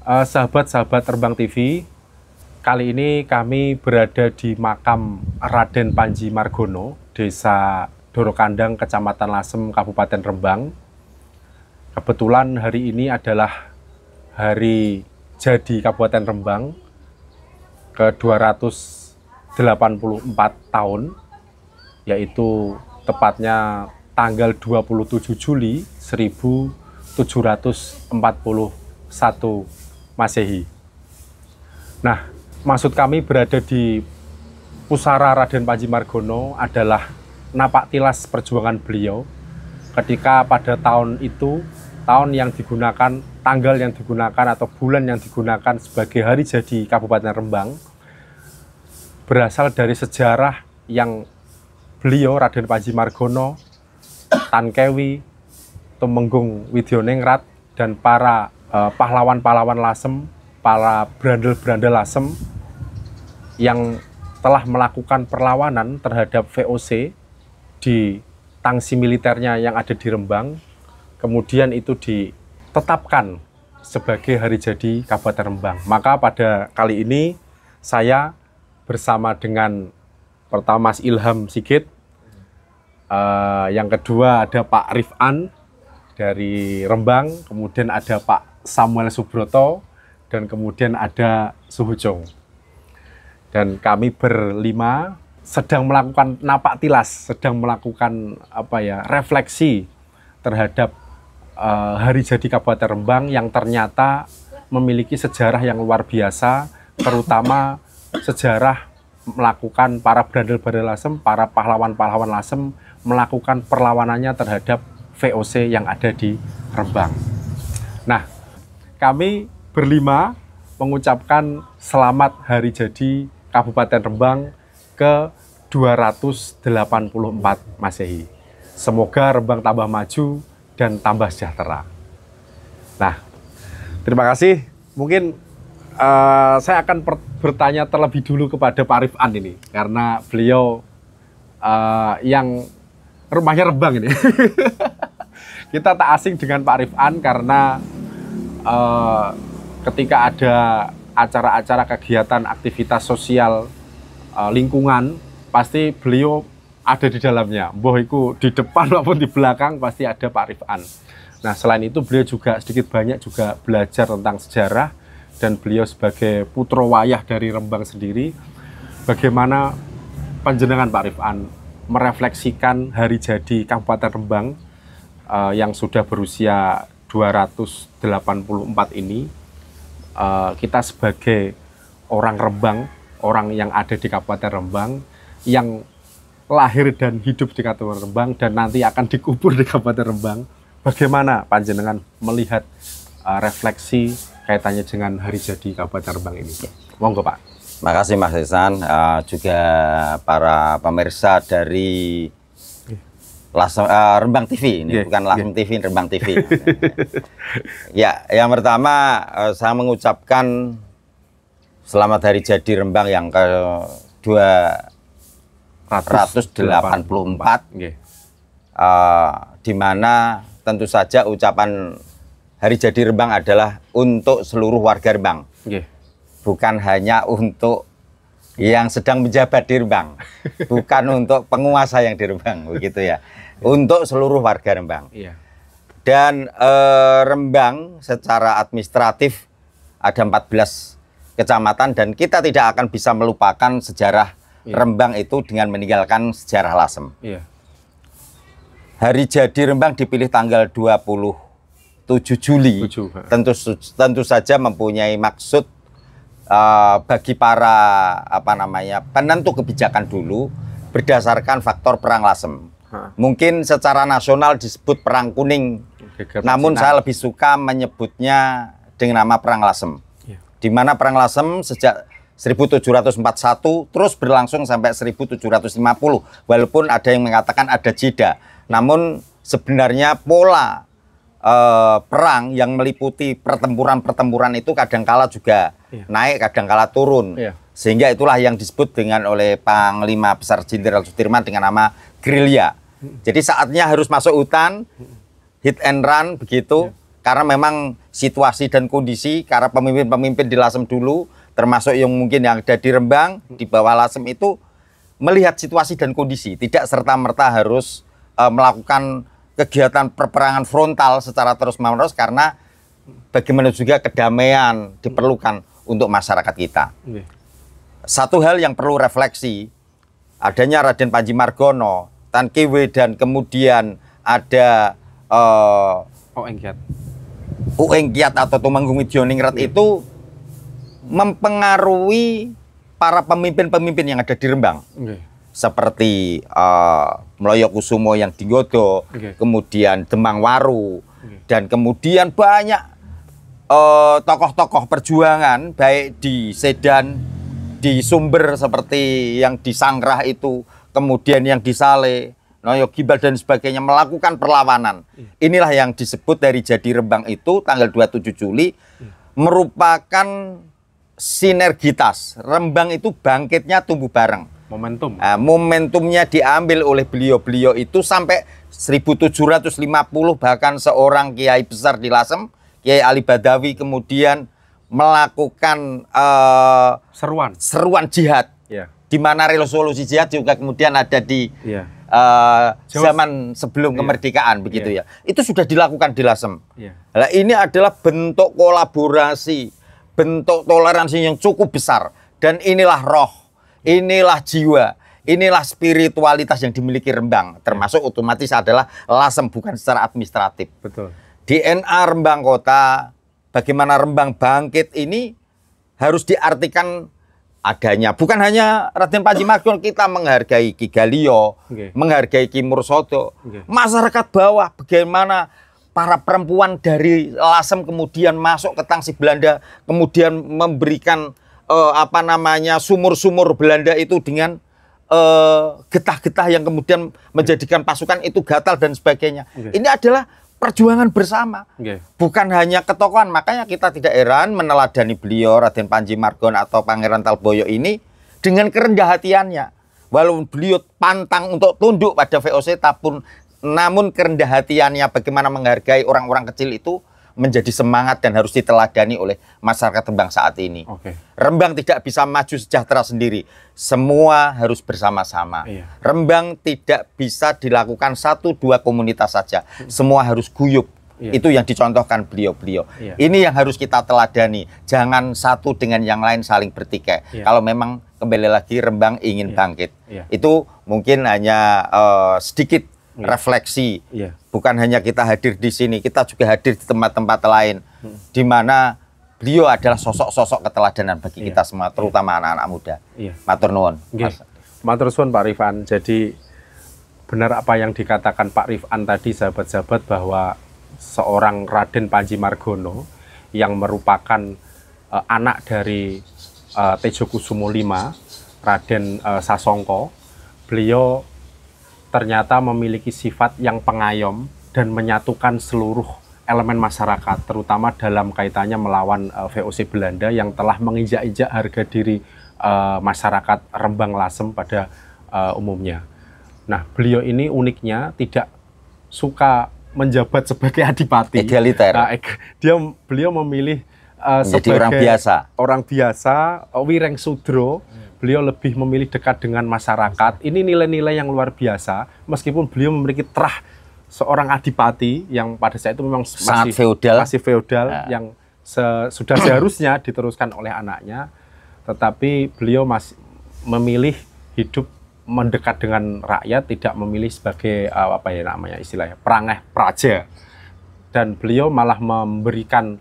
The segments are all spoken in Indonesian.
Sahabat-sahabat Rembang TV, kali ini kami berada di makam Raden Panji Margono, Desa Dorokandang, Kecamatan Lasem, Kabupaten Rembang. Kebetulan hari ini adalah hari jadi Kabupaten Rembang ke-284 tahun, yaitu tepatnya tanggal 27 Juli 1741 Masehi. Nah, maksud kami berada di pusara Raden Panji Margono adalah napak tilas perjuangan beliau ketika pada tahun itu, tahun yang digunakan, tanggal yang digunakan atau bulan yang digunakan sebagai hari jadi Kabupaten Rembang, berasal dari sejarah yang beliau Raden Panji Margono, Tan Kewi, Tumenggung Widyoningrat, dan para pahlawan-pahlawan Lasem, para berandal-berandal Lasem yang telah melakukan perlawanan terhadap VOC di tangsi militernya yang ada di Rembang, kemudian itu ditetapkan sebagai hari jadi Kabupaten Rembang. Maka pada kali ini saya bersama dengan pertama Mas Ilham Sigit, yang kedua ada Pak Rifan dari Rembang, kemudian ada Pak Samuel Subroto, dan kemudian ada Suhujung. Dan kami berlima sedang melakukan napak tilas, sedang melakukan refleksi terhadap hari jadi Kabupaten Rembang yang ternyata memiliki sejarah yang luar biasa, terutama sejarah melakukan para berandal-berandal Lasem, para pahlawan-pahlawan Lasem melakukan perlawanannya terhadap VOC yang ada di Rembang. Nah, kami berlima mengucapkan selamat hari jadi Kabupaten Rembang ke-284 Masehi. Semoga Rembang tambah maju dan tambah sejahtera. Nah, terima kasih. Mungkin saya akan bertanya terlebih dulu kepada Pak Rifan ini, karena beliau yang rumahnya Rembang ini. Kita tak asing dengan Pak Rifan karena ketika ada acara-acara kegiatan aktivitas sosial lingkungan, pasti beliau ada di dalamnya. Mbah iku di depan maupun di belakang pasti ada Pak Rifan. Nah, selain itu beliau juga sedikit banyak juga belajar tentang sejarah, dan beliau sebagai putra wayah dari Rembang sendiri, bagaimana panjenengan Pak Rifan merefleksikan hari jadi Kabupaten Rembang yang sudah berusia 284 ini. Kita sebagai orang Rembang, orang yang ada di Kabupaten Rembang, yang lahir dan hidup di Kabupaten Rembang dan nanti akan dikubur di Kabupaten Rembang, bagaimana panjenengan melihat refleksi kaitannya dengan hari jadi Kabupaten Rembang ini? Monggo Pak. Makasih Mas Ihsan, juga para pemirsa dari Lasem, Rembang TV, ini bukan Lasem TV, Rembang TV. Ya, yang pertama saya mengucapkan selamat hari jadi Rembang yang ke-284, di mana tentu saja ucapan hari jadi Rembang adalah untuk seluruh warga Rembang, bukan hanya untuk yang sedang menjabat di Rembang, bukan untuk penguasa yang di Rembang, begitu ya. Untuk seluruh warga Rembang. Dan Rembang secara administratif ada 14 kecamatan, dan kita tidak akan bisa melupakan sejarah Rembang itu dengan meninggalkan sejarah Lasem. Hari jadi Rembang dipilih tanggal 27 Juli. Tentu saja mempunyai maksud bagi para penentu kebijakan dulu berdasarkan faktor perang Lasem. Mungkin secara nasional disebut perang kuning, namun saya lebih suka menyebutnya dengan nama perang Lasem. Di mana perang Lasem sejak 1741 terus berlangsung sampai 1750, walaupun ada yang mengatakan ada jeda. Namun sebenarnya pola perang yang meliputi pertempuran-pertempuran itu kadangkala juga naik, kadangkala turun. Sehingga itulah yang disebut dengan oleh Panglima Besar Jenderal Sudirman dengan nama gerilya. Jadi saatnya harus masuk hutan, hit and run begitu. karena memang situasi dan kondisi, karena pemimpin-pemimpin di Lasem dulu, termasuk yang mungkin yang ada di Rembang, di bawah Lasem itu, melihat situasi dan kondisi, tidak serta-merta harus melakukan kegiatan perperangan frontal secara terus-menerus, karena bagaimana juga kedamaian diperlukan untuk masyarakat kita. Satu hal yang perlu refleksi, adanya Raden Panji Margono, Tan Kewe, dan kemudian ada Uengkiat atau Tumenggung Widjoningrat itu mempengaruhi para pemimpin-pemimpin yang ada di Rembang. Seperti Mloyokusumo yang di Nggodo, kemudian Demang Waru, dan kemudian banyak tokoh-tokoh perjuangan, baik di Sedan, di Sumber seperti yang di Sangrah itu, kemudian yang di Sale, Noyo Gimbal dan sebagainya, melakukan perlawanan. Inilah yang disebut dari Jadi Rembang itu tanggal 27 Juli merupakan sinergitas. Rembang itu bangkitnya tumbuh bareng. Momentum. Momentumnya diambil oleh beliau-beliau itu sampai 1750, bahkan seorang kiai besar di Lasem, Kiai Ali Badawi, kemudian melakukan seruan jihad. Di mana resolusi jihad juga kemudian ada di zaman sebelum kemerdekaan, begitu ya. Itu sudah dilakukan di Lasem. Nah, ini adalah bentuk kolaborasi, bentuk toleransi yang cukup besar, dan inilah roh, inilah jiwa, inilah spiritualitas yang dimiliki Rembang, termasuk otomatis adalah Lasem, bukan secara administratif. Betul. DNA Rembang Kota, bagaimana Rembang bangkit ini harus diartikan adanya bukan hanya Raden Panji Margono, kita menghargai Ki Galio, menghargai Ki Mursodo, masyarakat bawah, bagaimana para perempuan dari Lasem kemudian masuk ke tangsi Belanda, kemudian memberikan sumur-sumur Belanda itu dengan getah-getah yang kemudian menjadikan pasukan itu gatal dan sebagainya. Ini adalah perjuangan bersama, bukan hanya ketokohan. Makanya kita tidak heran meneladani beliau, Raden Panji Margono atau Pangeran Talboyo ini dengan kerendah hatiannya. Walaupun beliau pantang untuk tunduk pada VOC, namun kerendah hatiannya bagaimana menghargai orang-orang kecil itu menjadi semangat dan harus diteladani oleh masyarakat Rembang saat ini. Rembang tidak bisa maju sejahtera sendiri, semua harus bersama-sama. Rembang tidak bisa dilakukan 1-2 komunitas saja, semua harus guyup. Itu yang dicontohkan beliau-beliau. Ini yang harus kita teladani, jangan satu dengan yang lain saling bertikai. Kalau memang kembali lagi Rembang ingin bangkit, itu mungkin hanya sedikit refleksi. Bukan hanya kita hadir di sini, kita juga hadir di tempat-tempat lain, di mana beliau adalah sosok-sosok keteladanan bagi kita semua, terutama anak-anak muda. Matur nuwun. Matur suwun Pak Rifan. Jadi benar apa yang dikatakan Pak Rifan tadi, sahabat-sahabat, bahwa seorang Raden Panji Margono yang merupakan anak dari Tejokusumo V, Raden Sasongko, beliau ternyata memiliki sifat yang pengayom dan menyatukan seluruh elemen masyarakat, terutama dalam kaitannya melawan VOC Belanda yang telah menginjak-injak harga diri masyarakat Rembang Lasem pada umumnya. Nah, beliau ini uniknya tidak suka menjabat sebagai adipati. Egaliter. Nah, beliau memilih sebagai orang biasa, Wireng Sudro. Beliau lebih memilih dekat dengan masyarakat. Ini nilai-nilai yang luar biasa, meskipun beliau memiliki terah seorang adipati yang pada saat itu memang masih feodal, yang sudah seharusnya diteruskan oleh anaknya, tetapi beliau masih memilih hidup mendekat dengan rakyat, tidak memilih sebagai istilahnya perangeh praja, dan beliau malah memberikan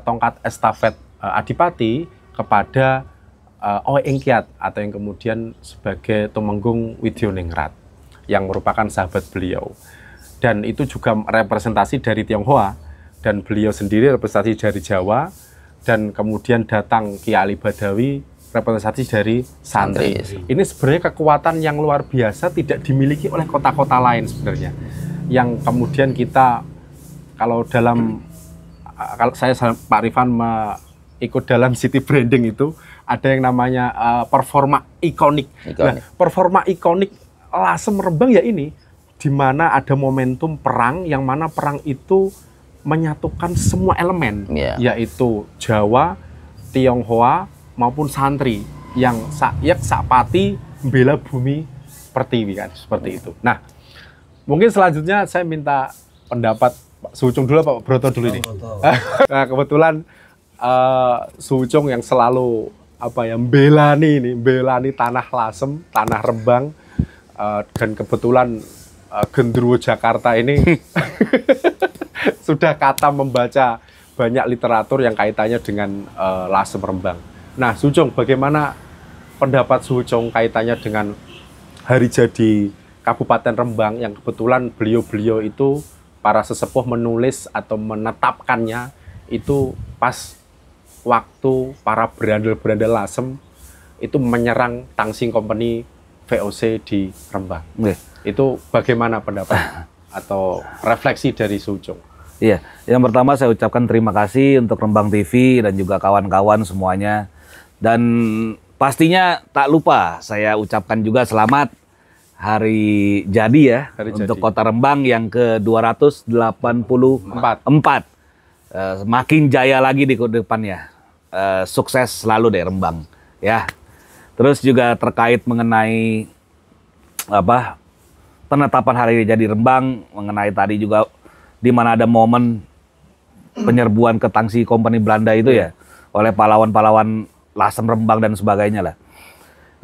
tongkat estafet adipati kepada Uengkiat atau yang kemudian sebagai Tumenggung Widjoningrat yang merupakan sahabat beliau, dan itu juga representasi dari Tionghoa, dan beliau sendiri representasi dari Jawa, dan kemudian datang Ki Ali Badawi representasi dari santri. Ini sebenarnya kekuatan yang luar biasa, tidak dimiliki oleh kota-kota lain sebenarnya, yang kemudian kita kalau saya Pak Rifan ikut dalam city branding itu ada yang namanya performa ikonik. Nah, performa ikonik Lasem Rembang ya ini, di mana ada momentum perang, yang mana perang itu menyatukan semua elemen, Yeah. yaitu Jawa, Tionghoa maupun santri yang sakpati membela bumi pertiwi kan, seperti itu. Nah, mungkin selanjutnya saya minta pendapat Pak Sucung dulu, Pak Broto dulu ini. Nah, kebetulan Sucung yang selalu belani tanah Lasem, tanah Rembang, dan kebetulan Genderuwo Jakarta ini sudah kata membaca banyak literatur yang kaitannya dengan Lasem Rembang. Nah, Sucung, bagaimana pendapat Sucung kaitannya dengan hari jadi Kabupaten Rembang yang kebetulan beliau-beliau itu para sesepuh menulis atau menetapkannya itu pas waktu para berandal-berandal Lasem itu menyerang Tangsing Company VOC di Rembang. Itu bagaimana pendapat atau refleksi dari Sucung? Iya, yang pertama saya ucapkan terima kasih untuk Rembang TV dan juga kawan-kawan semuanya. Dan pastinya tak lupa saya ucapkan juga selamat hari jadi ya, untuk Kota Rembang yang ke-284. Makin jaya lagi di depannya. Sukses selalu deh Rembang ya. Terus juga terkait mengenai penetapan hari jadi Rembang, mengenai tadi juga di mana ada momen penyerbuan ke Tangsing Company Belanda itu ya oleh pahlawan-pahlawan Lasem Rembang dan sebagainya lah.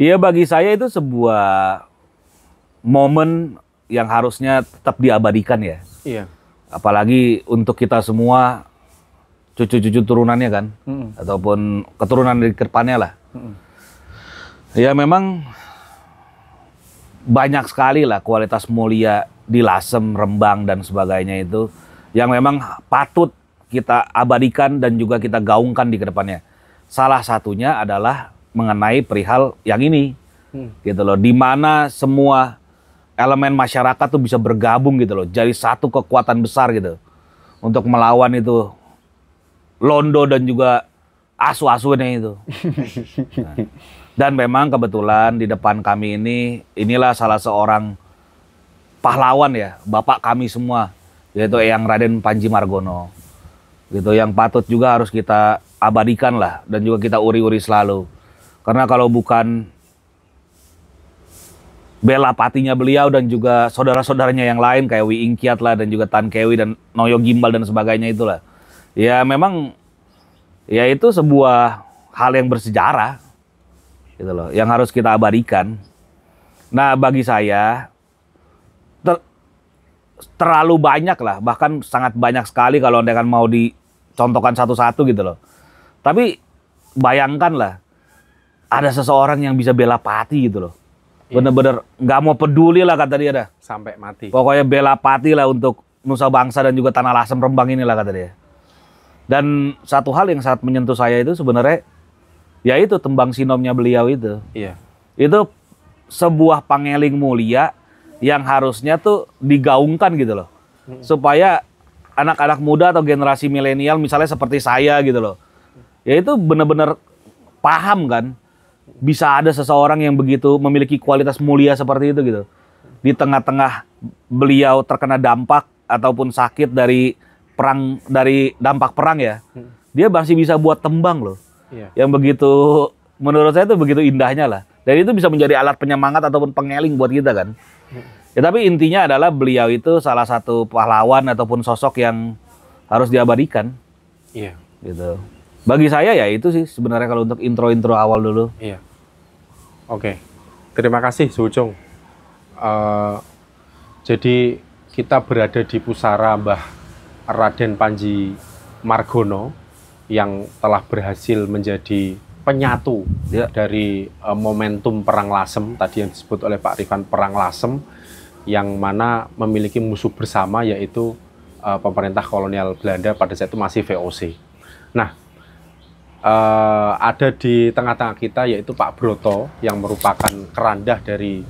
Iya, bagi saya itu sebuah momen yang harusnya tetap diabadikan ya. Iya. Apalagi untuk kita semua cucu-cucu turunannya kan, ataupun keturunan dari depannya lah. Ya memang banyak sekali lah kualitas mulia di Lasem, Rembang dan sebagainya itu yang memang patut kita abadikan dan juga kita gaungkan di kedepannya. Salah satunya adalah mengenai perihal yang ini, gitu loh, di mana semua elemen masyarakat tuh bisa bergabung gitu loh, jadi satu kekuatan besar gitu untuk melawan itu Londo dan juga asu-asunya itu. Nah, dan memang kebetulan di depan kami inilah salah seorang pahlawan ya, bapak kami semua, yaitu Eyang Raden Panji Margono. Gitu, yang patut juga harus kita abadikan lah dan juga kita uri-uri selalu. Karena kalau bukan bela patinya beliau dan juga saudara-saudaranya yang lain kayak Wi Ingkiat lah dan juga Tan Kewi dan Noyo Gimbal dan sebagainya itulah. Ya memang ya itu sebuah hal yang bersejarah gitu loh, yang harus kita abadikan. Nah, bagi saya terlalu banyak lah, bahkan sangat banyak sekali kalau anda kan mau dicontohkan satu-satu gitu loh. Tapi bayangkanlah ada seseorang yang bisa bela pati gitu loh. Bener-bener nggak mau peduli lah kata dia dah. Sampai mati. Pokoknya bela pati lah untuk nusa bangsa dan juga tanah Lasem Rembang inilah kata dia. Dan satu hal yang sangat menyentuh saya itu sebenarnya yaitu tembang sinomnya beliau itu. Iya. Itu sebuah pangeling mulia yang harusnya tuh digaungkan gitu loh. Supaya anak-anak muda atau generasi milenial misalnya seperti saya gitu loh. Ya itu benar-benar paham kan. Bisa ada seseorang yang begitu memiliki kualitas mulia seperti itu gitu. Di tengah-tengah beliau terkena dampak ataupun sakit dari perang, dari dampak perang ya. Dia masih bisa buat tembang loh. Iya. Yang begitu, menurut saya itu begitu indahnya lah. Dan itu bisa menjadi alat penyemangat ataupun pengeling buat kita kan. Ya, tapi intinya adalah beliau itu salah satu pahlawan ataupun sosok yang harus diabadikan. Iya. Gitu. Bagi saya ya itu sih sebenarnya kalau untuk intro-intro awal dulu. Iya. Oke. Terima kasih Sucung. Jadi kita berada di pusara Mbah Raden Panji Margono yang telah berhasil menjadi penyatu dari momentum Perang Lasem tadi yang disebut oleh Pak Rifan, Perang Lasem, yang mana memiliki musuh bersama yaitu pemerintah kolonial Belanda pada saat itu masih VOC. Nah, ada di tengah-tengah kita yaitu Pak Broto yang merupakan kerandah dari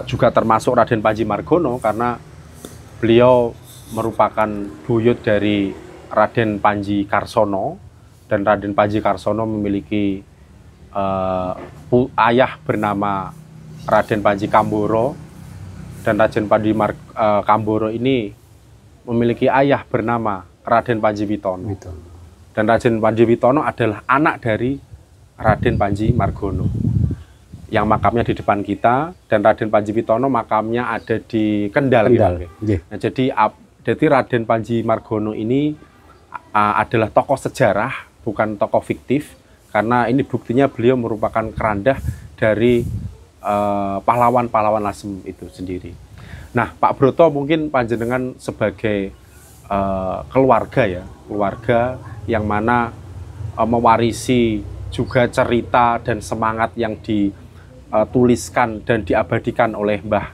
juga termasuk Raden Panji Margono karena beliau merupakan buyut dari Raden Panji Karsono, dan Raden Panji Karsono memiliki ayah bernama Raden Panji Kamboro, dan Raden Panji Kamboro ini memiliki ayah bernama Raden Panji Witono. Dan Raden Panji Witono adalah anak dari Raden Panji Margono yang makamnya di depan kita, dan Raden Panji Witono makamnya ada di Kendal. Nah, jadi Raden Panji Margono ini adalah tokoh sejarah, bukan tokoh fiktif, karena ini buktinya beliau merupakan kerandah dari pahlawan-pahlawan Lasem itu sendiri. Nah, Pak Broto mungkin panjenengan sebagai keluarga yang mana mewarisi juga cerita dan semangat yang dituliskan dan diabadikan oleh Mbah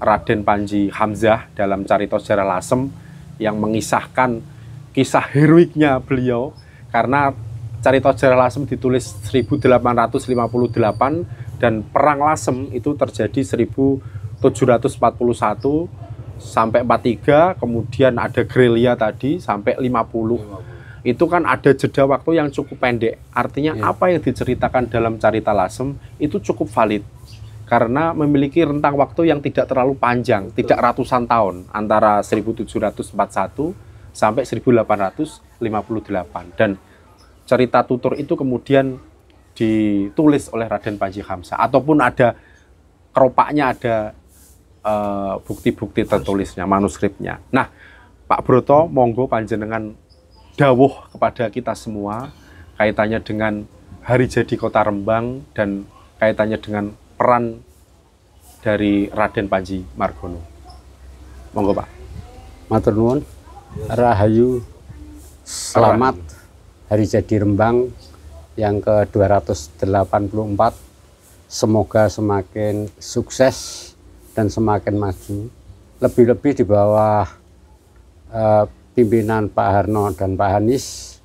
Raden Panji Hamzah dalam Carita Sejarah Lasem, yang mengisahkan kisah heroiknya beliau, karena Carita Sejarah Lasem ditulis 1858 dan Perang Lasem itu terjadi 1741 sampai 43, kemudian ada gerilya tadi sampai 50. Itu kan ada jeda waktu yang cukup pendek. Artinya apa yang diceritakan dalam Carita Lasem itu cukup valid, karena memiliki rentang waktu yang tidak terlalu panjang, tidak ratusan tahun, antara 1741 sampai 1858. Dan cerita tutur itu kemudian ditulis oleh Raden Panji Hamzah, ataupun ada keropaknya, ada bukti-bukti tertulisnya, manuskripnya. Nah, Pak Broto, monggo panjenengan dawuh kepada kita semua kaitannya dengan hari jadi Kota Rembang dan kaitannya dengan peran dari Raden Panji Margono. Monggo, Pak. Matur nuwun. Rahayu. Selamat hari jadi Rembang yang ke-284. Semoga semakin sukses dan semakin maju. Lebih-lebih di bawah pimpinan Pak Harno dan Pak Hanis,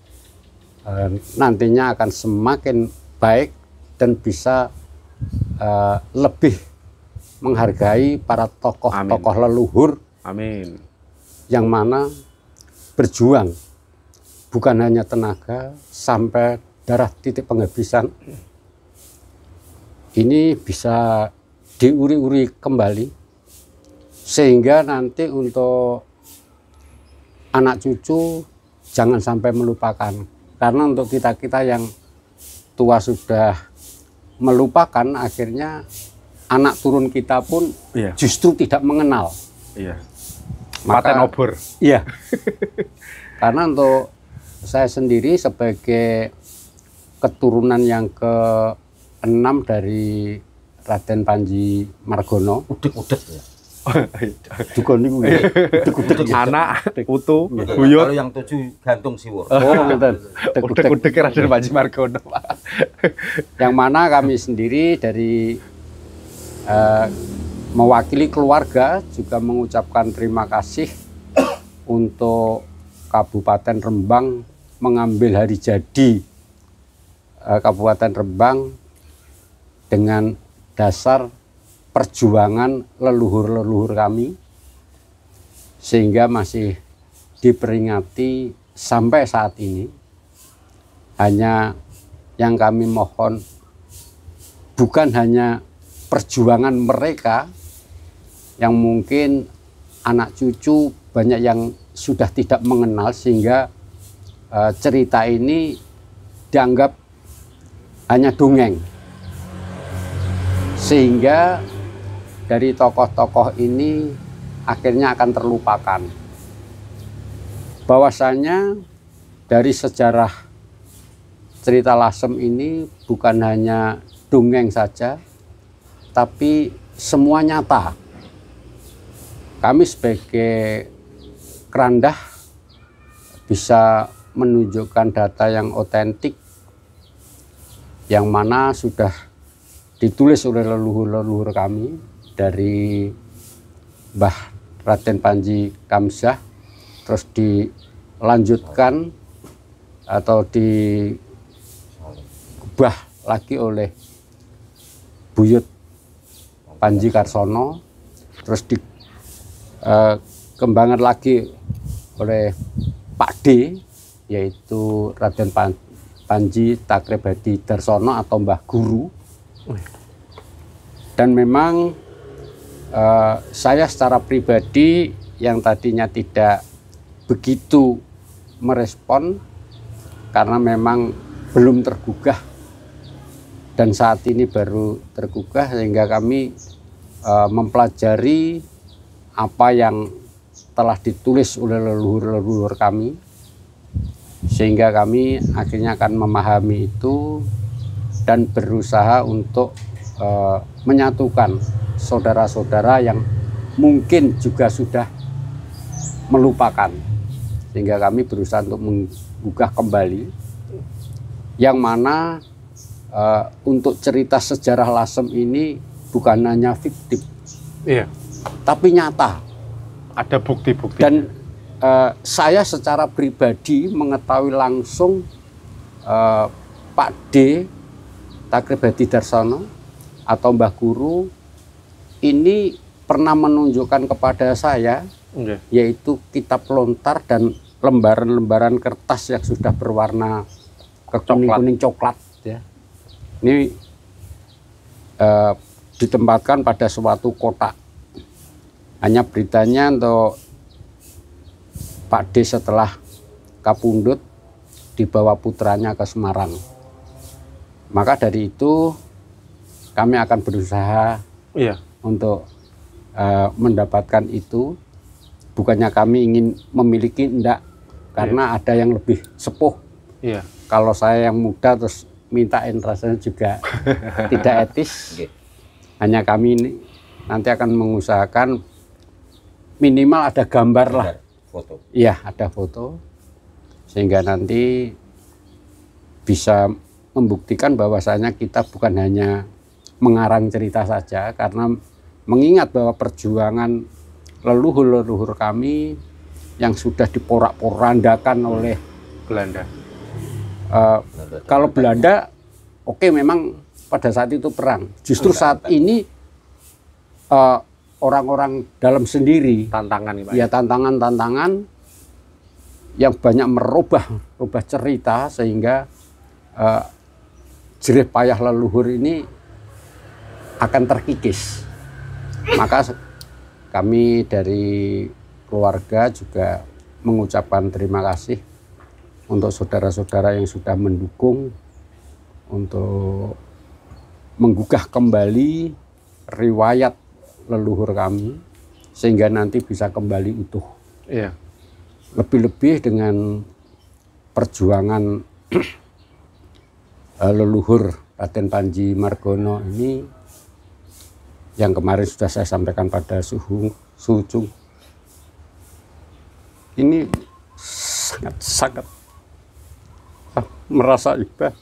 nantinya akan semakin baik dan bisa lebih menghargai para tokoh-tokoh leluhur. Amin. Yang mana berjuang bukan hanya tenaga sampai darah titik penghabisan. Ini bisa diuri-uri kembali sehingga nanti untuk anak cucu jangan sampai melupakan. Karena untuk kita-kita yang tua sudah melupakan, akhirnya anak turun kita pun justru tidak mengenal. Paten obor. Iya. Karena untuk saya sendiri sebagai keturunan yang ke-6 dari Raden Panji Margono. Udek-udek ya. Dukun niku udek-udek. Anak, putu, buyut. Kalau yang 7 gantung siwur. Oh, ngoten. Udek-udek Raden Panji Margono, Pak. Yang mana kami sendiri dari mewakili keluarga juga mengucapkan terima kasih untuk Kabupaten Rembang mengambil hari jadi Kabupaten Rembang dengan dasar perjuangan leluhur-leluhur kami, sehingga masih diperingati sampai saat ini. Hanya yang kami mohon bukan hanya perjuangan mereka yang mungkin anak cucu banyak yang sudah tidak mengenal, sehingga cerita ini dianggap hanya dongeng, sehingga dari tokoh-tokoh ini akhirnya akan terlupakan. Bahwasanya dari sejarah cerita Lasem ini bukan hanya dongeng saja, tapi semua nyata. Kami sebagai kerandah bisa menunjukkan data yang otentik, yang mana sudah ditulis oleh leluhur-leluhur kami dari Mbah Raden Panji Hamzah, terus dilanjutkan atau diubah lagi oleh Buyut Panji Karsono, terus dikembangkan lagi oleh Pak D, yaitu Raden Panji Takribadi Darsono atau Mbah Guru. Dan memang saya secara pribadi yang tadinya tidak begitu merespon karena memang belum tergugah dan saat ini baru tergugah, sehingga kami mempelajari apa yang telah ditulis oleh leluhur-leluhur kami, sehingga kami akhirnya akan memahami itu dan berusaha untuk menyatukan saudara-saudara yang mungkin juga sudah melupakan, sehingga kami berusaha untuk menggugah kembali, yang mana untuk cerita sejarah Lasem ini bukan hanya fiktif, Iya. tapi nyata. Ada bukti-bukti. Dan saya secara pribadi mengetahui langsung Pak D. Takribadi Darsono atau Mbah Guru ini pernah menunjukkan kepada saya, yaitu kitab lontar dan lembaran-lembaran kertas yang sudah berwarna kekuning-kuning coklat. Ya. Ini ditempatkan pada suatu kotak. Hanya beritanya untuk Pak D setelah kapundhut dibawa putranya ke Semarang. Maka dari itu kami akan berusaha untuk mendapatkan itu. Bukannya kami ingin memiliki, enggak, karena ada yang lebih sepuh. Kalau saya yang muda terus mintain rasanya juga tidak etis. Hanya kami ini nanti akan mengusahakan minimal ada gambar lah. Foto. Iya, ada foto. Sehingga nanti bisa membuktikan bahwasanya kita bukan hanya mengarang cerita saja, karena mengingat bahwa perjuangan leluhur-leluhur kami yang sudah diporak-porandakan oleh Belanda. Kalau Belanda, oke, memang pada saat itu perang. Justru saat ini orang-orang dalam sendiri, Tantangan nih, Pak. ya tantangan-tantangan yang banyak merubah cerita, sehingga jerih payah leluhur ini akan terkikis. Maka kami dari keluarga juga mengucapkan terima kasih untuk saudara-saudara yang sudah mendukung untuk menggugah kembali riwayat leluhur kami, sehingga nanti bisa kembali utuh. Iya. Lebih-lebih dengan perjuangan leluhur Raden Panji Margono ini yang kemarin sudah saya sampaikan pada Suhung. Ini sangat merasa iba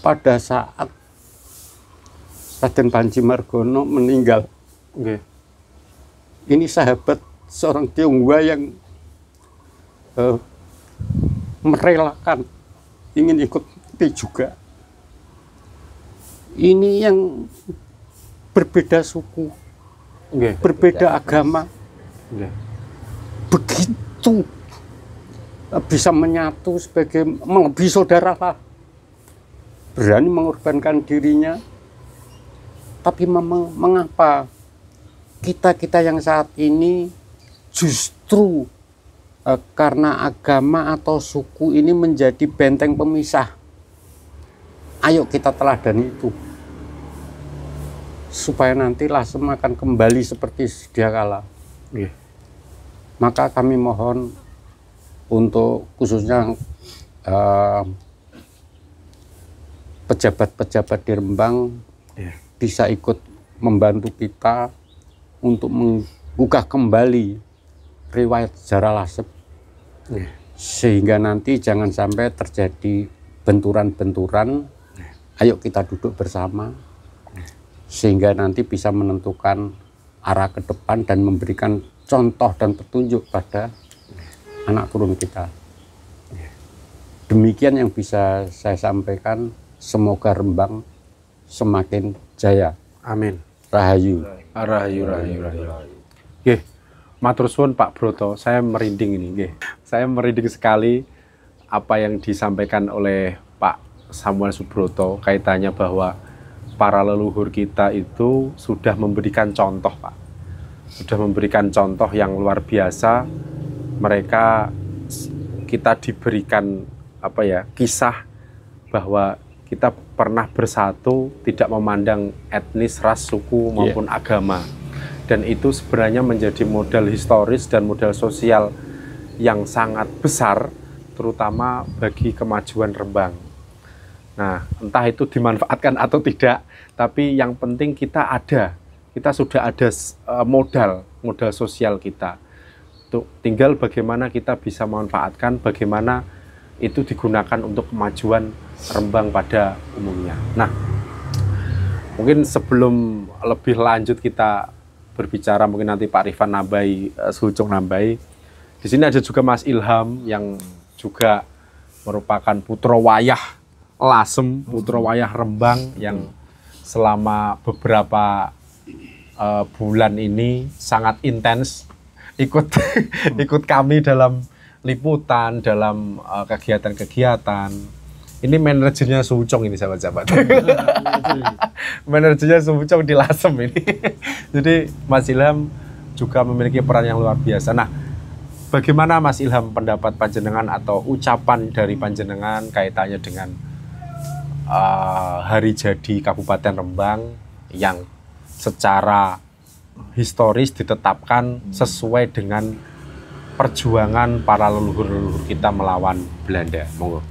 pada saat Raden Panji Margono meninggal. Ini sahabat seorang Tionghoa yang merelakan ingin ikut mati juga. Ini yang berbeda suku, berbeda agama, begitu bisa menyatu sebagai melebihi saudara lah, berani mengorbankan dirinya. Tapi mengapa kita yang saat ini justru karena agama atau suku ini menjadi benteng pemisah? Ayo kita teladani itu, supaya nanti Lasem akan kembali seperti sedia kala. Maka kami mohon untuk khususnya pejabat-pejabat di Rembang bisa ikut membantu kita untuk menggugah kembali riwayat sejarah Lasem, sehingga nanti jangan sampai terjadi benturan-benturan. Ayo kita duduk bersama, sehingga nanti bisa menentukan arah ke depan dan memberikan contoh dan petunjuk pada anak turun kita. Demikian yang bisa saya sampaikan. Semoga Rembang semakin jaya. Amin. Rahayu. Rahayu. Nggih, matur suwun Pak Broto, saya merinding ini, nggih. Saya merinding sekali apa yang disampaikan oleh Pak Samuel Subroto, kaitannya bahwa para leluhur kita itu sudah memberikan contoh, Pak. Sudah memberikan contoh yang luar biasa mereka kita diberikan apa ya, kisah bahwa kita pernah bersatu, tidak memandang etnis, ras, suku maupun agama. Dan itu sebenarnya menjadi modal historis dan modal sosial yang sangat besar, terutama bagi kemajuan Rembang. Nah, entah itu dimanfaatkan atau tidak, tapi yang penting kita sudah ada modal sosial kita. Tinggal bagaimana kita bisa memanfaatkan, bagaimana itu digunakan untuk kemajuan Rembang pada umumnya. Nah, mungkin sebelum lebih lanjut kita berbicara, mungkin nanti Pak Rifan nambahi, Suhucung nambahi. Di sini ada juga Mas Ilham yang juga merupakan putra wayah Lasem, putra wayah Rembang yang selama beberapa bulan ini sangat intens ikut kami dalam liputan, dalam kegiatan-kegiatan. Ini manajernya Suhucung ini, sahabat-sahabat. Manajernya Suhucung di Lasem ini. Jadi Mas Ilham juga memiliki peran yang luar biasa. Nah, bagaimana Mas Ilham pendapat panjenengan atau ucapan dari panjenengan kaitannya dengan hari jadi Kabupaten Rembang yang secara historis ditetapkan sesuai dengan perjuangan para leluhur-leluhur kita melawan Belanda? Monggo.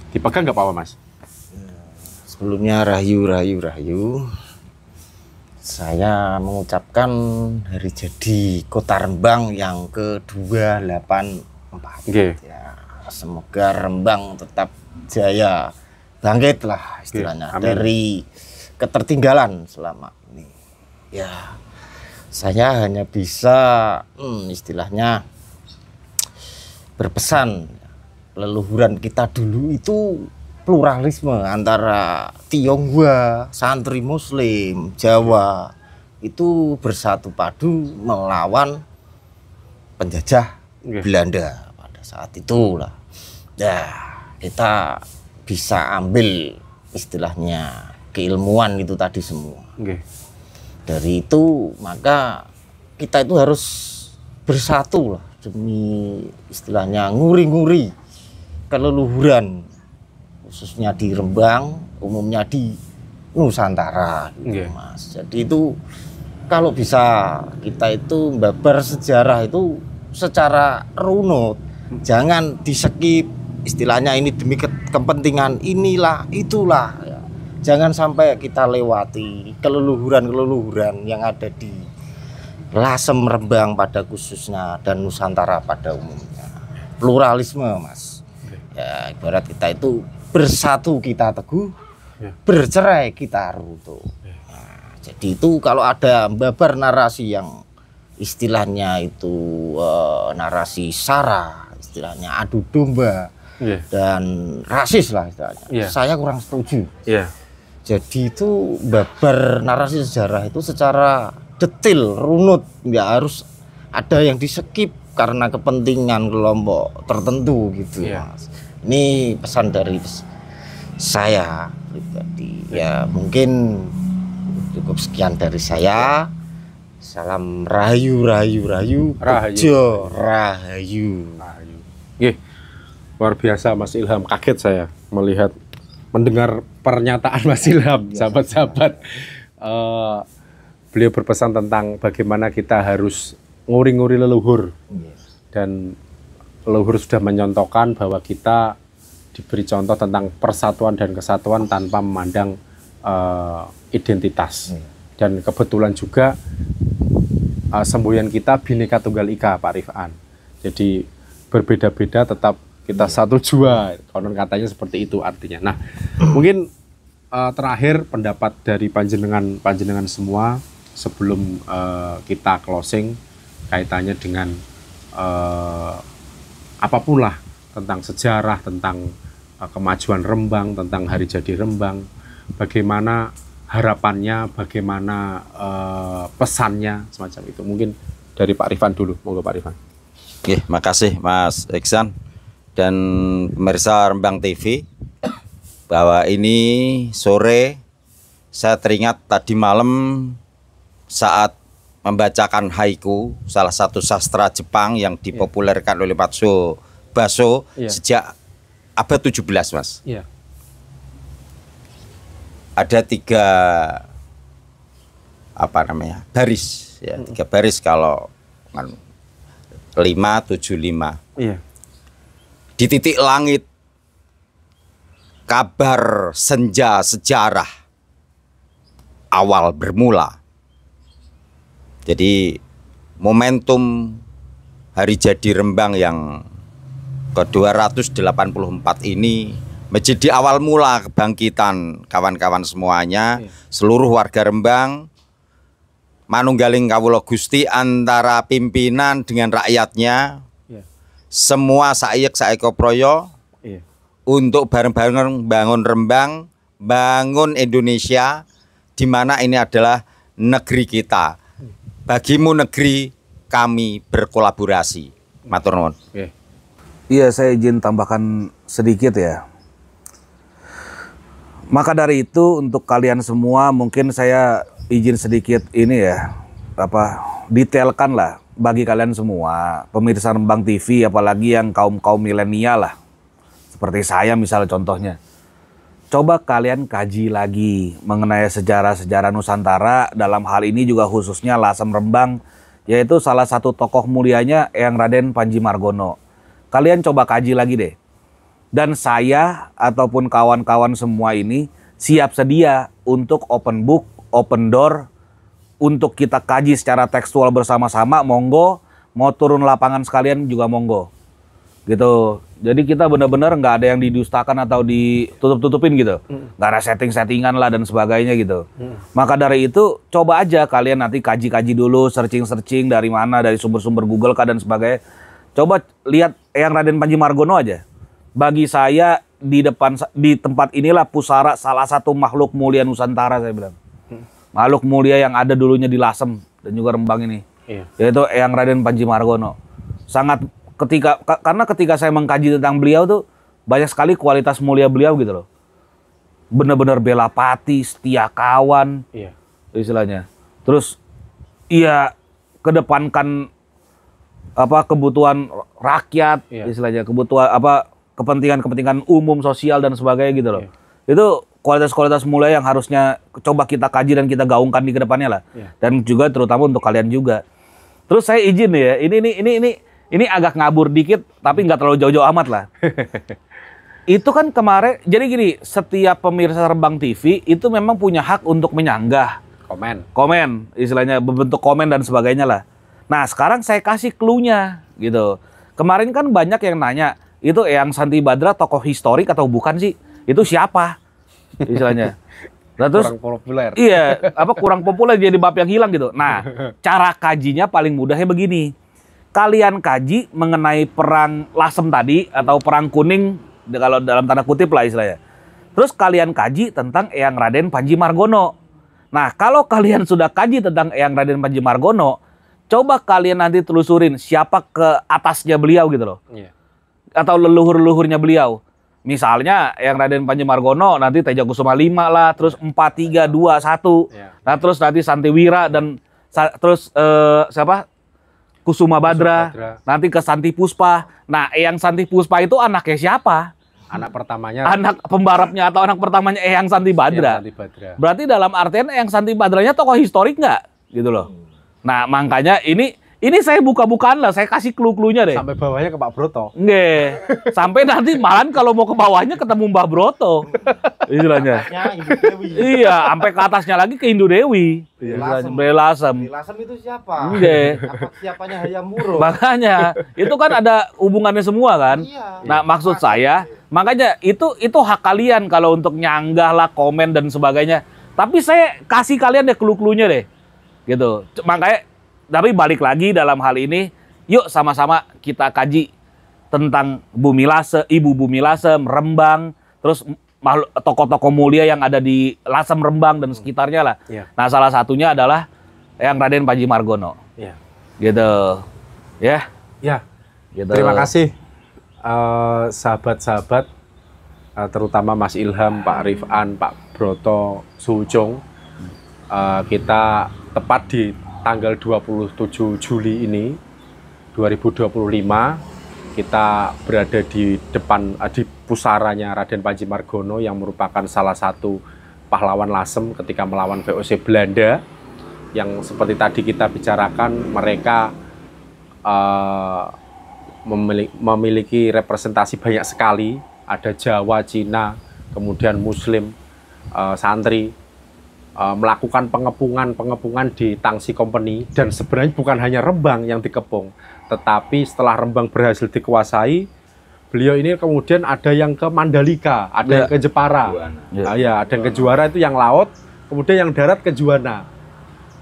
Dipegang nggak apa-apa, Mas? Sebelumnya rahayu. Saya mengucapkan hari jadi Kota Rembang yang ke-284. Okay. Ya, semoga Rembang tetap jaya, bangkit lah istilahnya, dari ketertinggalan selama ini. Ya, saya hanya bisa istilahnya berpesan, leluhuran kita dulu itu pluralisme antara Tionghoa, santri Muslim, Jawa itu bersatu padu melawan penjajah Belanda pada saat itulah. Ya, kita bisa ambil istilahnya keilmuan itu tadi semua. Dari itu maka kita itu harus bersatu lah demi istilahnya nguri-nguri keleluhuran, khususnya di Rembang, umumnya di Nusantara gitu, Mas. Jadi itu kalau bisa kita itu membabar sejarah itu secara runut, jangan di-skip istilahnya ini demi kepentingan inilah itulah ya. Jangan sampai kita lewati keleluhuran yang ada di Lasem, Rembang pada khususnya dan Nusantara pada umumnya. Pluralisme, Mas. Ya, ibarat kita itu bersatu kita teguh, bercerai kita runtuh. Nah, jadi itu kalau ada babar narasi yang istilahnya itu narasi sara, istilahnya adu domba dan rasis lah istilahnya, saya kurang setuju. Jadi itu babar narasi sejarah itu secara detail, runut, nggak harus ada yang di-skip karena kepentingan kelompok tertentu gitu, Mas. Ini pesan dari saya pribadi. Ya mungkin cukup sekian dari saya. Salam rahayu. Bejo rahayu. Luar biasa Mas Ilham. Kaget saya mendengar pernyataan Mas Ilham, sahabat-sahabat. Beliau berpesan tentang bagaimana kita harus nguri-nguri leluhur. Dan leluhur sudah menyontohkan bahwa kita diberi contoh tentang persatuan dan kesatuan tanpa memandang identitas. Dan kebetulan juga semboyan kita Bhinneka Tunggal Ika, Pak Rifan. Jadi berbeda-beda tetap kita satu jua, konon katanya seperti itu artinya. Nah, mungkin terakhir pendapat dari panjenengan semua sebelum kita closing kaitannya dengan apapun lah tentang sejarah, tentang kemajuan Rembang, tentang hari jadi Rembang, bagaimana harapannya, bagaimana pesannya, semacam itu. Mungkin dari Pak Rifan dulu, monggo Pak Rifan. Oke, makasih Mas Iksan dan pemirsa Rembang TV, bahwa ini sore saya teringat tadi malam saat membacakan haiku, salah satu sastra Jepang yang dipopulerkan oleh Matsuo Baso sejak abad 17, Mas. Ada 3 baris, ya, 3 baris kalau 5, 7, 5. Di titik langit, kabar senja sejarah awal bermula. Jadi momentum hari jadi Rembang yang ke-284 ini menjadi awal mula kebangkitan kawan-kawan semuanya, seluruh warga Rembang, manunggaling kawula Gusti antara pimpinan dengan rakyatnya, semua saiyek saeko proyo untuk bareng-bareng bangun Rembang, bangun Indonesia, di mana ini adalah negeri kita. Bagimu negeri, kami berkolaborasi. Matur nuwun. Iya, saya izin tambahkan sedikit ya. Maka dari itu untuk kalian semua mungkin saya izin sedikit ini ya, detailkan lah bagi kalian semua pemirsa Rembang TV, apalagi yang kaum milenial lah, seperti saya misalnya contohnya. Coba kalian kaji lagi mengenai sejarah-sejarah Nusantara, dalam hal ini juga khususnya Lasem Rembang, yaitu salah satu tokoh mulianya Eyang Raden Panji Margono. Kalian coba kaji lagi deh. Dan saya ataupun kawan-kawan semua ini siap sedia untuk open book, open door, untuk kita kaji secara tekstual bersama-sama, monggo. Mau turun lapangan sekalian juga monggo. Gitu. Jadi kita benar-benar nggak ada yang didustakan atau ditutup-tutupin gitu. Nggak ada setting-settingan lah dan sebagainya gitu. Maka dari itu coba aja kalian nanti kaji-kaji dulu, searching-searching dari mana, dari sumber-sumber Google kah dan sebagainya. Coba lihat Eyang Raden Panji Margono aja. Bagi saya di tempat inilah pusara salah satu makhluk mulia Nusantara, saya bilang. Makhluk mulia yang ada dulunya di Lasem dan juga Rembang ini. Yaitu Eyang Raden Panji Margono. Sangat karena ketika saya mengkaji tentang beliau tuh banyak sekali kualitas mulia beliau gitu loh. Benar-benar bela pati, setia kawan, istilahnya. Terus kedepankan kebutuhan rakyat, istilahnya, kebutuhan kepentingan umum sosial dan sebagainya gitu loh. Itu kualitas-kualitas mulia yang harusnya coba kita kaji dan kita gaungkan di kedepannya lah. Dan juga terutama untuk kalian juga. Terus saya izin ya, ini agak ngabur dikit, tapi nggak terlalu jauh-jauh amat lah. Itu kan kemarin, jadi gini, setiap pemirsa Rembang TV itu memang punya hak untuk menyanggah. Komen, istilahnya berbentuk komen dan sebagainya lah. Nah, sekarang saya kasih clue-nya gitu. Kemarin kan banyak yang nanya, itu Eyang Santi Badra tokoh historik atau bukan sih? Itu siapa? Istilahnya. Nah, terus, kurang populer. Iya, kurang populer jadi bab yang hilang gitu. Nah, cara kajinya paling mudahnya begini. Kalian kaji mengenai perang Lasem tadi atau perang Kuning, kalau dalam tanda kutip lah istilahnya. Terus kalian kaji tentang Eyang Raden Panji Margono. Nah, kalau kalian sudah kaji tentang Eyang Raden Panji Margono, coba kalian nanti telusurin siapa ke atasnya beliau gitu loh. Atau leluhur-leluhurnya beliau. Misalnya Eyang Raden Panji Margono nanti Teja Kusuma V lah, terus 4, 3, 2, 1. Nah, terus nanti Santiwira dan terus siapa? Kusuma Badra, nanti ke Santi Puspa. Nah, Eyang Santi Puspa itu anaknya siapa? Anak pertamanya. Anak pembarapnya atau anak pertamanya Eyang Santi Badra. Berarti dalam artian Eyang Santi Badranya tokoh historik nggak? Gitu loh. Nah, makanya ini saya buka-bukaan lah, saya kasih clue-cluenya deh. Sampai bawahnya ke Pak Broto. Nggak. Sampai nanti malahan kalau mau ke bawahnya ketemu Mbah Broto. Istilahnya. Iya, sampai ke atasnya lagi ke Hindu Dewi. Lasem. Lasem itu siapa? Nggak. Siapanya Hayam Wuruk? Makanya, itu kan ada hubungannya semua kan. Nah, maksud saya, makanya itu hak kalian kalau untuk nyanggah lah, komen dan sebagainya. Tapi saya kasih kalian deh clue-cluenya deh. Gitu. Makanya tapi balik lagi dalam hal ini, yuk sama-sama kita kaji tentang Bumi Lasem, Ibu Bumi Lasem, Rembang, terus tokoh-tokoh mulia yang ada di Lasem, Rembang dan sekitarnya lah. Nah, salah satunya adalah Eyang Raden Panji Margono. Gitu. Ya. Gitu. Terima kasih sahabat-sahabat, terutama Mas Ilham, Pak Rifan, Pak Broto, Sucung. Kita tepat di tanggal 27 Juli ini 2025 kita berada di depan di pusaranya Raden Panji Margono yang merupakan salah satu pahlawan Lasem ketika melawan VOC Belanda, yang seperti tadi kita bicarakan mereka memiliki representasi banyak sekali, ada Jawa, Cina, kemudian Muslim, santri, melakukan pengepungan di Tangsi Company, dan sebenarnya bukan hanya Rembang yang dikepung, tetapi setelah Rembang berhasil dikuasai, beliau ini kemudian ada yang ke Mandalika, ada yang ke Jepara, ada yang ke Juara itu yang laut, kemudian yang darat ke Juwana.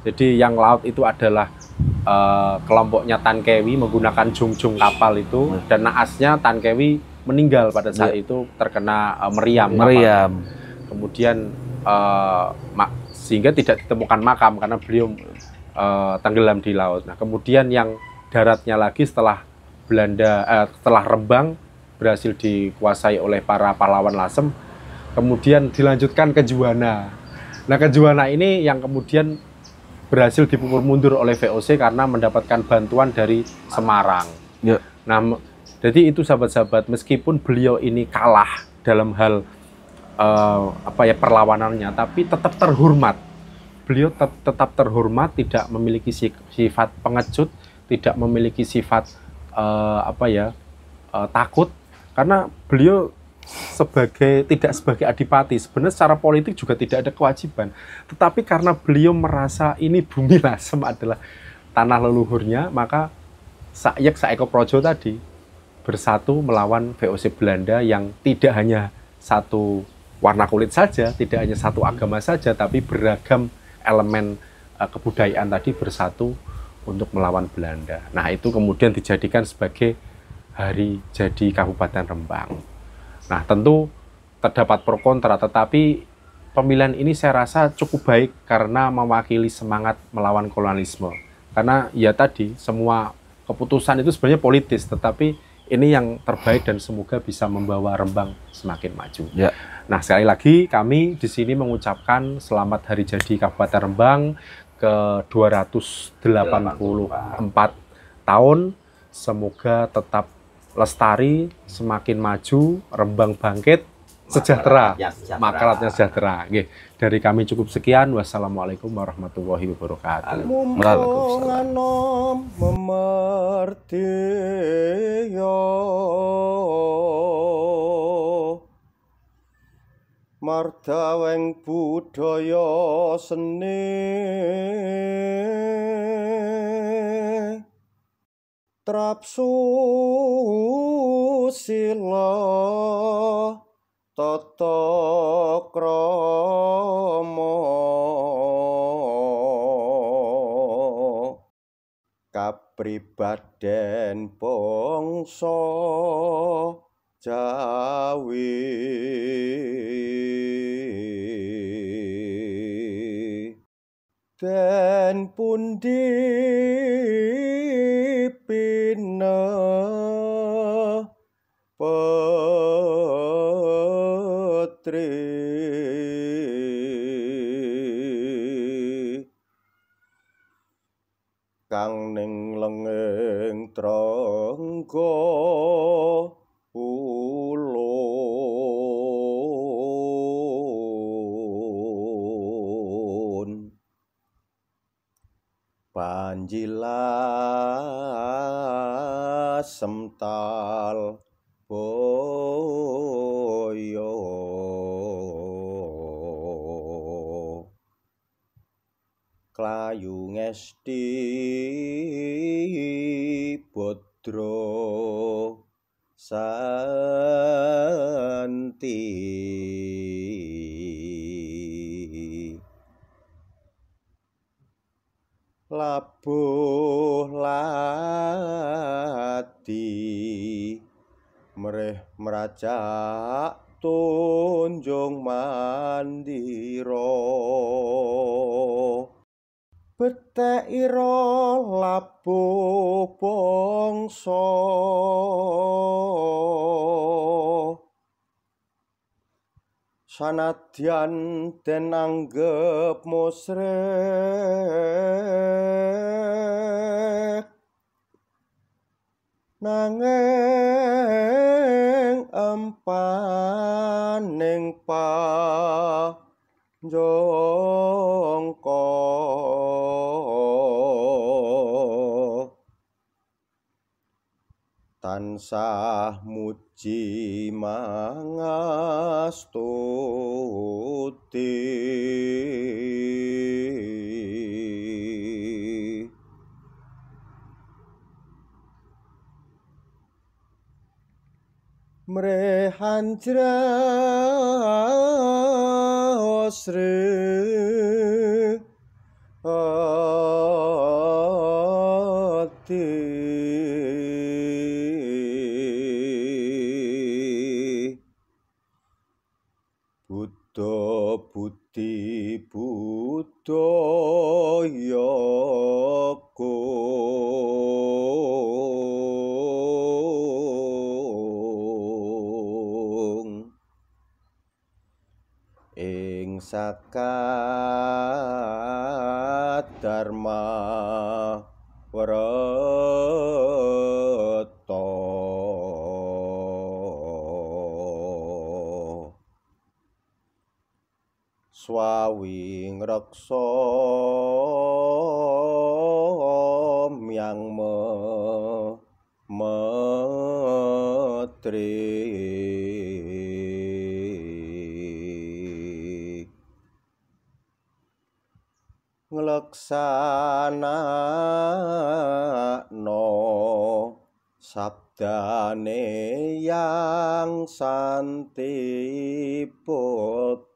Jadi yang laut itu adalah kelompoknya Tan Kewi menggunakan jung-jung kapal itu, dan naasnya Tan Kewi meninggal pada saat itu terkena meriam. Kemudian sehingga tidak ditemukan makam karena beliau tenggelam di laut. Nah, kemudian yang daratnya lagi setelah setelah Rembang berhasil dikuasai oleh para pahlawan Lasem, kemudian dilanjutkan ke Juwana. Nah, ke Juwana ini yang kemudian berhasil dipukul mundur oleh VOC karena mendapatkan bantuan dari Semarang. Nah, jadi itu sahabat-sahabat, meskipun beliau ini kalah dalam hal perlawanannya, tapi tetap terhormat. Beliau tetap terhormat, tidak memiliki sifat pengecut, tidak memiliki sifat takut, karena beliau tidak sebagai adipati, sebenarnya secara politik juga tidak ada kewajiban, tetapi karena beliau merasa ini bumi Lasem adalah tanah leluhurnya, maka Sakyek Saeko Projo tadi bersatu melawan VOC Belanda yang tidak hanya satu warna kulit saja, tidak hanya satu agama saja, tapi beragam elemen kebudayaan tadi bersatu untuk melawan Belanda. Nah, itu kemudian dijadikan sebagai hari jadi Kabupaten Rembang. Nah, tentu terdapat pro kontra, tetapi pemilihan ini saya rasa cukup baik karena mewakili semangat melawan kolonialisme. Karena ya tadi, semua keputusan itu sebenarnya politis, tetapi ini yang terbaik dan semoga bisa membawa Rembang semakin maju. Nah, sekali lagi kami di sini mengucapkan selamat hari jadi Kabupaten Rembang ke 284 tahun. Semoga tetap lestari, semakin maju, Rembang bangkit, sejahtera, makyaratnya sejahtera. Oke, dari kami cukup sekian. Wassalamualaikum warahmatullahi wabarakatuh. Martaweng budaya seni trapsu sila tata krama kapribaden bangsa Jawi den pundi pina petri kang ning lenging trengga ulun Panjilasem tal boyo klayu ngesti bodro santi labuh lati mreh merajak tunjung mandira betek ira labuh bangsa sanadyan den anggep musyrik nanging empaning panjangka tansah muji mangastuti mrehanjra sri ati Buddha Budi Budaya Gung ing sakadharma Warata swawi ngreksa myang metri ngleksanakno sabdane yang santi putra